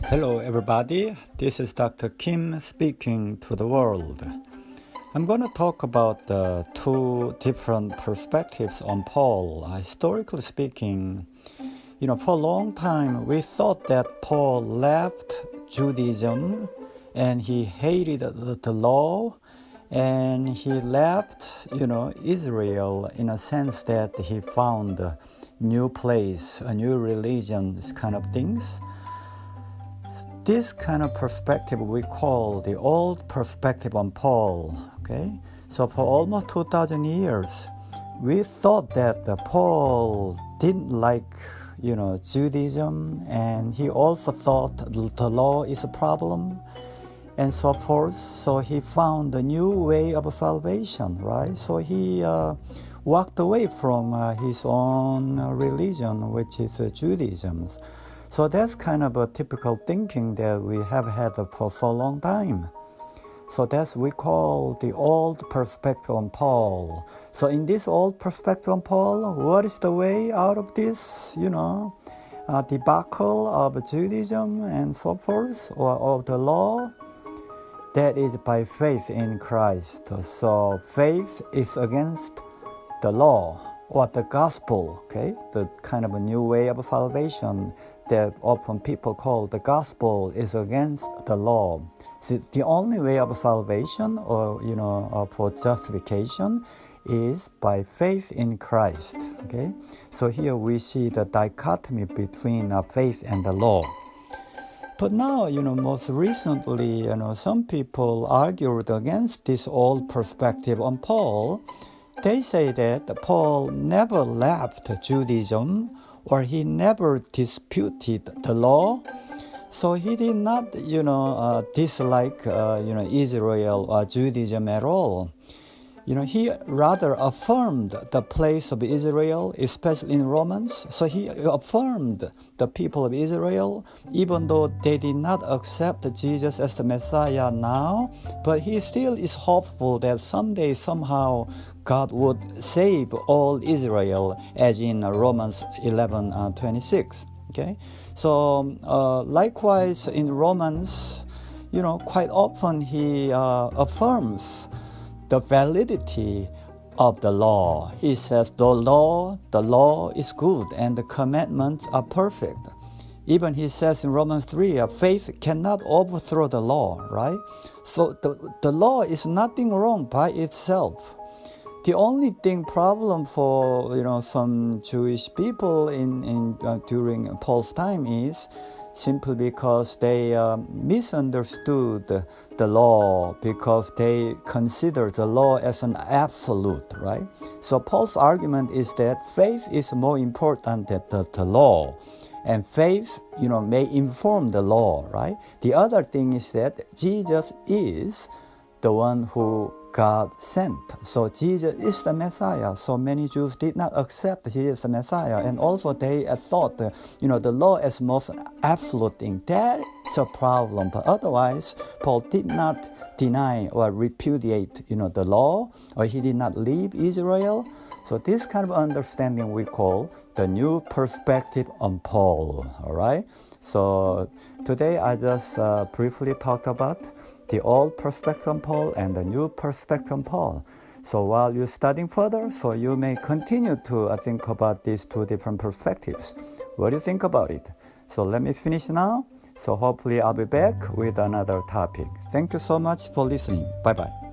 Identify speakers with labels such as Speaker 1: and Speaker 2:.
Speaker 1: Hello everybody, this is Dr. Kim speaking to the world. I'm going to talk about two different perspectives on Paul. Historically speaking, for a long time we thought that Paul left Judaism and he hated the law and he left, Israel in a sense that he found a new place, a new religion, this kind of things. This kind of perspective we call the old perspective on Paul, okay? So for almost 2,000 years, we thought that Paul didn't like, Judaism, and he also thought the law is a problem, and so forth. So he found a new way of salvation, right? So he walked away from his own religion, which is Judaism. So that's kind of a typical thinking that we have had for a long time. So that's we call the old perspective on Paul. So in this old perspective on Paul, what is the way out of this, debacle of Judaism and so forth, or of the law? That is by faith in Christ. So faith is against the law or the gospel, okay? The kind of a new way of salvation that often people call the gospel is against the law. So the only way of salvation or, for justification is by faith in Christ, okay? So here we see the dichotomy between faith and the law. But now, most recently, some people argued against this old perspective on Paul. They say that Paul never left Judaism or he never disputed the law. So he did not, dislike, Israel or Judaism at all. He rather affirmed the place of Israel, especially in Romans. So he affirmed the people of Israel, even though they did not accept Jesus as the Messiah now. But he still is hopeful that someday, somehow, God would save all Israel, as in Romans 11:26. Okay, so likewise in Romans, quite often he affirms the validity of the law. He says the law is good and the commandments are perfect. Even he says in Romans 3, faith cannot overthrow the law, right? So the law is nothing wrong by itself. The only problem for some Jewish people in during Paul's time is simply because they misunderstood the law, because they consider the law as an absolute, right? So Paul's argument is that faith is more important than the law, and faith, may inform the law, right? The other thing is that Jesus is the one who God sent. So Jesus is the Messiah. So many Jews did not accept he is the Messiah. And also they thought, the law as most absolute thing. That's a problem. But otherwise, Paul did not deny or repudiate, the law, or he did not leave Israel. So this kind of understanding we call the new perspective on Paul. All right. So today I just briefly talked about the old perspective on Paul and the new perspective on Paul. So while you're studying further, so you may continue to think about these two different perspectives. What do you think about it? So let me finish now. So hopefully I'll be back with another topic. Thank you so much for listening. Bye-bye.